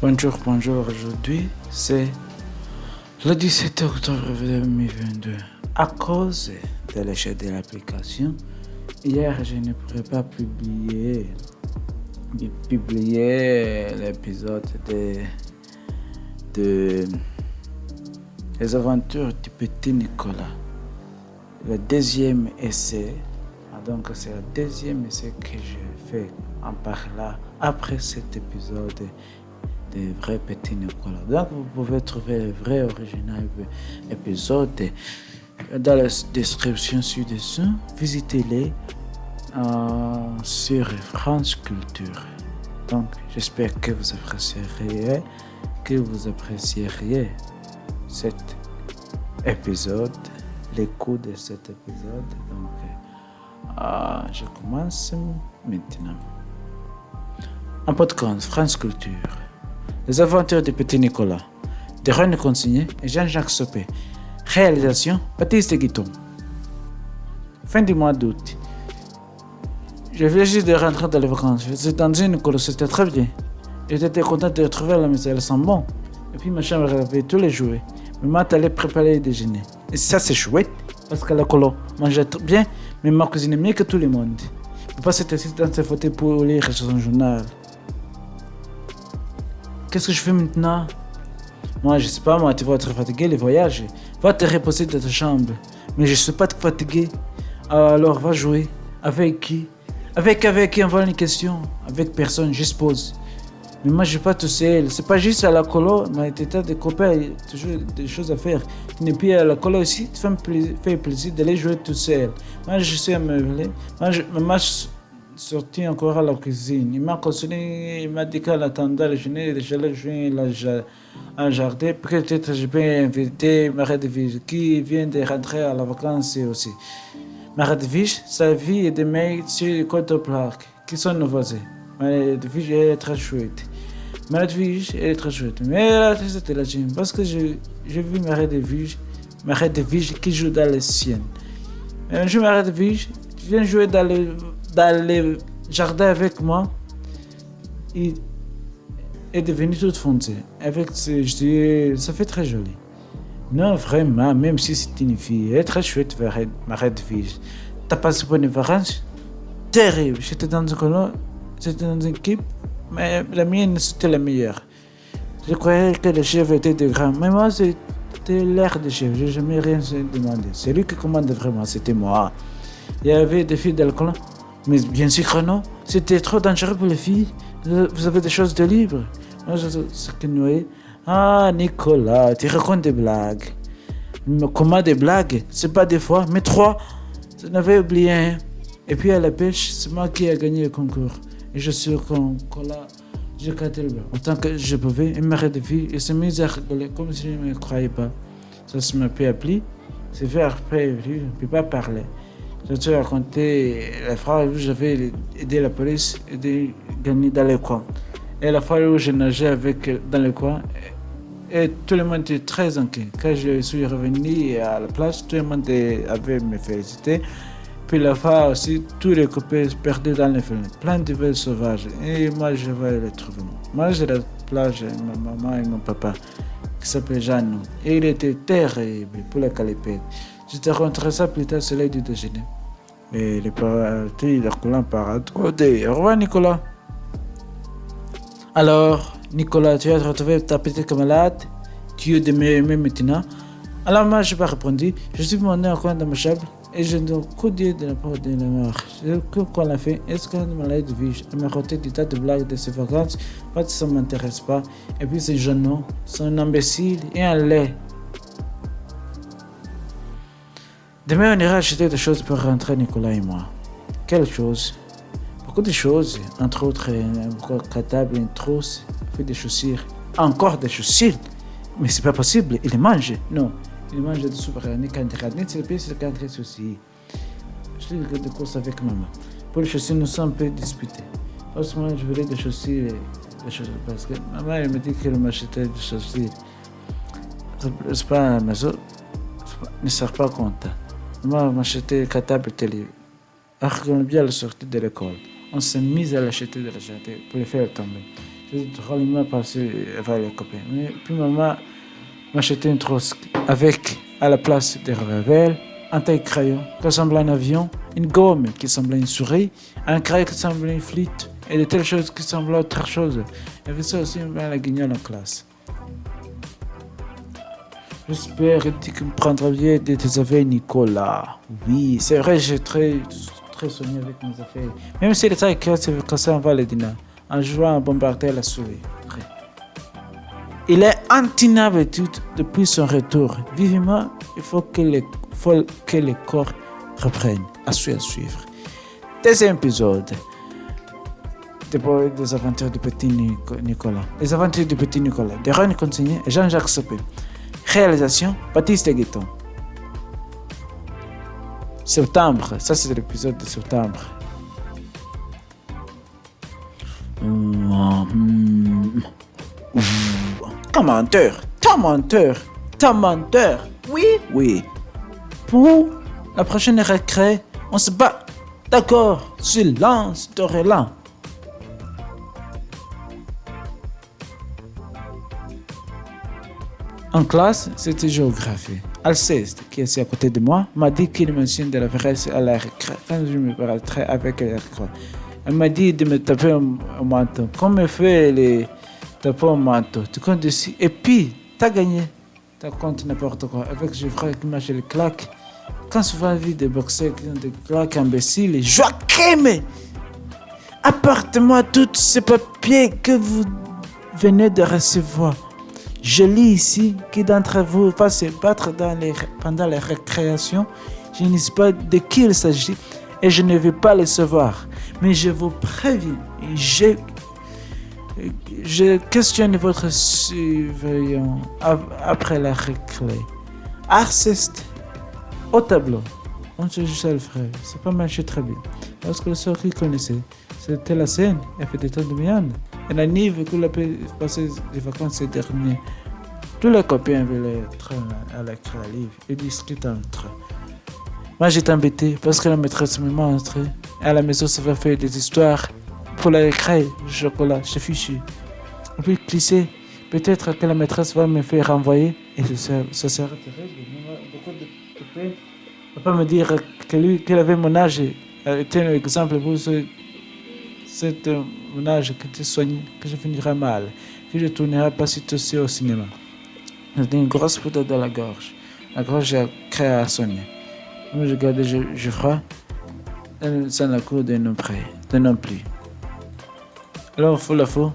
Bonjour. Aujourd'hui, c'est le 17 octobre 2022. À cause de l'échec de l'application, hier, je ne pourrais pas publier l'épisode de Les aventures du petit Nicolas. Le deuxième essai. Donc, c'est le deuxième essai que je fais en parlant après cet épisode de vrai petit Nicolas. Donc, vous pouvez trouver le vrai original épisode dans la description ci-dessous. Visitez-les sur France Culture. Donc, j'espère que vous apprécieriez cet épisode, l'écoute de cet épisode. Donc, je commence maintenant. Un podcast France Culture. Les aventures du petit Nicolas. De René Consigné et Jean-Jacques Sopé. Réalisation Baptiste Guiton. Fin du mois d'août. Je viens juste de rentrer dans les vacances. J'étais dans une école, c'était très bien. J'étais content de retrouver la maison, elles sont bonnes. Et puis ma chambre avait tous les jouets. Maman allait préparer le déjeuner. Et ça c'est chouette, parce qu'à la colo, mangeait bien, mais ma cuisine mieux que tout le monde. Papa s'était assis dans ses fauteuils pour lire son journal. Qu'est-ce que je fais maintenant? Moi, je sais pas, tu vas être fatigué, les voyages. Va te reposer dans ta chambre. Mais je suis pas fatigué. Alors, va jouer. Avec qui? Avec qui? Envoie une question. Avec personne, je suppose. Mais moi, je suis pas tout seul. C'est pas juste à la colo, mais tu as des copains, toujours des choses à faire. Tu n'es plus à la colo aussi, tu fais plaisir d'aller jouer tout seul. Moi, je suis amélioré. Maman sorti encore à la cuisine. Il m'a consolé, il m'a dit qu'en attendant le dîner, j'allais jouer un jardin. Peut-être je peux inviter Marie-Edwige qui vient de rentrer à la vacance aussi. Marie-Edwige, sa vie est de mecs sur le côte plaque, qui sont nos voisins. Marie-Edwige est très chouette. Marie-Edwige est très chouette. Mais là, c'était la gym. Parce que j'ai vu Marie-Edwige qui joue dans les siennes. Un jour, Marie-Edwige, tu viens jouer dans le jardin avec moi. Il est devenu toute foncée. Avec ses yeux, ça fait très joli. Non, vraiment, même si c'est une fille, elle est très chouette, Marie-Edwige. T'as passé pour une vacances? Terrible. J'étais dans une colo, j'étais dans une équipe, mais la mienne, c'était la meilleure. Je croyais que le chef était de grand, mais moi, c'était l'air de chef. J'ai jamais rien demandé. C'est lui qui commandait vraiment, c'était moi. Il y avait des filles d'alcool. Mais bien sûr que non, c'était trop dangereux pour les filles. Vous avez des choses de libre. Moi, ce que nous voyons. Ah, Nicolas, tu racontes des blagues. Mais comment des blagues? C'est pas des fois, mais 3. Je n'avais oublié un. Et puis à la pêche, c'est moi qui ai gagné le concours. Et je suis au Nicolas, j'ai gâté le beurre. Autant que je pouvais, il m'arrête de vie. Il s'est mis à rigoler comme si je ne me croyais pas. Ça m'a fait appeler. C'est fait après, je ne peux pas parler. Je te racontais la fois où j'avais aidé la police et gagné dans le coin. Et la fois où je nageais dans le coin, et tout le monde était très inquiet. Quand je suis revenu à la place, tout le monde avait me félicité. Puis la fois aussi, tous les copains perdus dans les films, plein de belles sauvages. Et moi, je vais les trouver. Moi, j'ai la plage, ma maman et mon papa, qui s'appelait Jeanne. Et il était terrible pour la calipette. Je te raconterai ça plus tard, c'est l'heure du déjeuner. Et les parties, leur collant parade. Au revoir, Nicolas. Alors, Nicolas, tu as retrouvé ta petite camarade. Tu es de mes maintenant. Alors, moi, je n'ai pas répondu. Je suis monté en coin de ma chambre et je ne coup dire de la porte de la mort. Je sais qu'on l'a fait. Est-ce qu'on m'a l'aide de vie? Elle m'a raconté des tas de blagues de ses vacances. Pas que ça ne m'intéresse pas. Et puis, ces jeunes, c'est un imbécile et un lait. Demain, on ira acheter des choses pour rentrer, Nicolas et moi. Quelles choses? Beaucoup de choses, entre autres, un cartable, une trousse, puis des chaussures. Encore des chaussures? Mais c'est pas possible, il les mange. Non, il mange des soupes, c'est le aussi. Je fais des courses avec maman. Pour les chaussures, nous sommes un peu disputés. Parce que moi, je voulais des chaussures, parce que maman, elle me dit qu'elle m'achetait des chaussures. C'est pas à la maison, ne sert pas compte. Moi, m'acheter le cartable télé. Alors qu'on est bien sorti de l'école, on s'est mis à l'acheter de la jardin pour le faire tomber. C'est drôlement passé avec les copains. Mais puis maman m'achetait une trousse avec, à la place des Ravel, un taille-crayon qui ressemblait à un avion, une gomme qui semblait une souris, un crayon qui semblait une flûte, et de telles choses qui semblaient autre chose. Il y avait ça aussi à la guignole en classe. J'espère que tu me prendras bien de tes affaires, Nicolas. Oui, c'est vrai, j'ai très soigné avec mes affaires. Même si les tailles c'est cassé en Valedina, en jouant à bombarder la souris. Il est anti-inhabitude depuis son retour. Vivement, il faut que les corps reprennent. À suivre. Deuxième épisode. Des aventures du petit Nicolas. Les aventures du petit Nicolas. De Ron Consigné et Jean-Jacques Sopé. Réalisation, Baptiste Guetton. Septembre. Ça, c'est l'épisode de septembre. T'as menteur. Oui. Pour la prochaine récré, on se bat. D'accord, silence, Dorélan. En classe, c'était géographie. Alceste, qui est assis à côté de moi, m'a dit qu'il mentionne de la vraie à la récré. Quand je me battrais avec la récré, elle m'a dit de me taper au manteau. Comme elle fait les taper au manteau, tu comptes dessus. Et puis, t'as gagné. T'as compte n'importe quoi. Avec Geoffrey qui m'a fait les claques. Quand souvent vu des boxeurs qui ont des claques imbéciles, et Joachim, apporte-moi tous ces papiers que vous venez de recevoir. Je lis ici qui d'entre vous va se battre pendant les récréations. Je ne sais pas de qui il s'agit et je ne vais pas le savoir. Mais je vous préviens, je questionne votre surveillant après la récré. Arceste, au tableau. On se juge le frère. C'est pas marché très bien. Lorsque le sort qu'il connaissait, c'était la scène. Elle fait des temps de viande. Et la nive que l'a passé les vacances ces derniers. Tous les copains veulent être à la livre et discutent entre eux. Moi j'étais embêté parce que la maîtresse me montre. À la maison ça va faire des histoires pour la récré, chocolat, je suis fichu. On peut glisser. Peut-être que la maîtresse va me faire renvoyer et ça sera terrible. Beaucoup de copains ne vont pas me dire qu'il avait mon âge. Était un exemple pour cet mon âge que tu soignes, que je finirai mal, que je ne tournerai pas si aussi au cinéma. J'ai une grosse poudre dans la gorge. La gorge est créée à sonner. Moi je garde Geoffrey, ça n'a cours de non plus. Alors, faut la faux.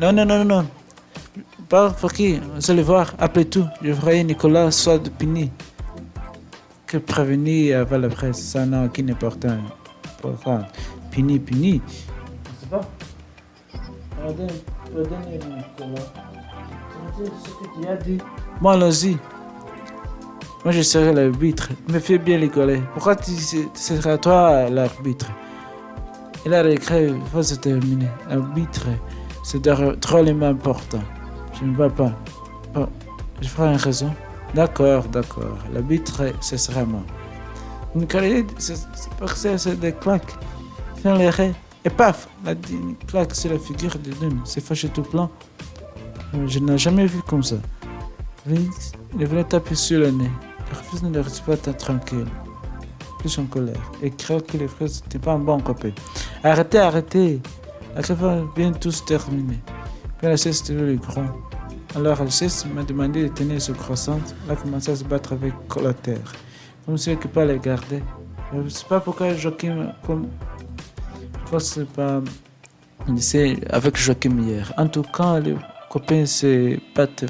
Non. Pas pour qui, vous allez voir, après tout, Geoffrey et Nicolas soit de Pini. Que prévenir avant la presse, ça n'a aucune importance. Pourquoi Pini. On sait pas. Regardez Nicolas. Ce que tu as dit. Moi, allons-y. Moi, je serai l'arbitre. Me fais bien rigoler. Pourquoi tu seras toi l'arbitre? Et la récré va se terminer. L'arbitre, c'est drôlement important. Je ne vais pas. Bon, je ferai une raison. D'accord. L'arbitre, ce sera moi. Une carrière, c'est pas que c'est des claques. Tiens les raies. Et paf, une claque sur la figure de l'homme. C'est fâché tout plein. Je n'ai jamais vu comme ça. Il venait taper sur le nez. Le refus ne le laisse pas être tranquille. Plus en colère. Et croit que les frères n'étaient pas un bon copain. Arrêtez. La crève va bientôt se terminer. Puis Alceste le grand. Alors Alceste m'a demandé de tenir ce croissant. Il a commencé à se battre avec la terre. Comme si elle ne pouvait pas les garder. Je ne sais pas pourquoi Joachim... avec Joachim hier. En tout cas, les copains se battent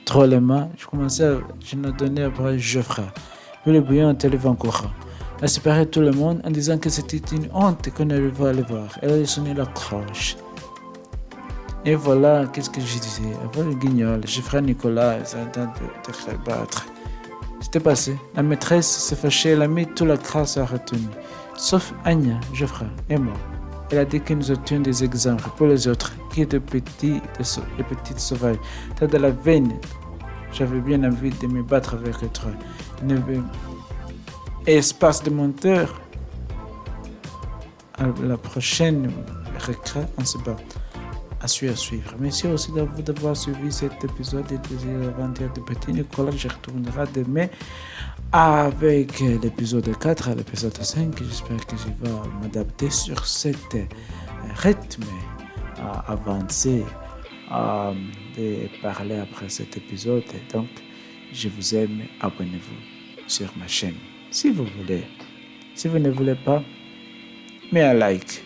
drôlement. Je n'ai donné après Geoffrey. Puis le bouillon est allé encore. Elle a séparé tout le monde en disant que c'était une honte qu'on n'arrivait pas à le voir. Elle a sonné la cloche. Et voilà, qu'est-ce que je disais. Après le guignol, Geoffrey Nicolas, ils ont tenté de se battre. C'était passé. La maîtresse s'est fâchée, elle a mis toute la classe à retenir. Sauf Anya, Geoffrey et moi. Elle a dit que nous étions des exemples pour les autres, qui étaient petits et petites sauvages. T'as de la veine. J'avais bien envie de me battre avec eux trois. Espace de monteur. À la prochaine récré, on se bat. à suivre. Merci aussi d'avoir suivi cet épisode de l'aventure de Petit Nicolas. Je retournerai demain avec l'épisode 4 à l'épisode 5. J'espère que je vais m'adapter sur cet rythme avancé de parler après cet épisode. Donc, je vous aime. Abonnez-vous sur ma chaîne si vous voulez. Si vous ne voulez pas, mets un like.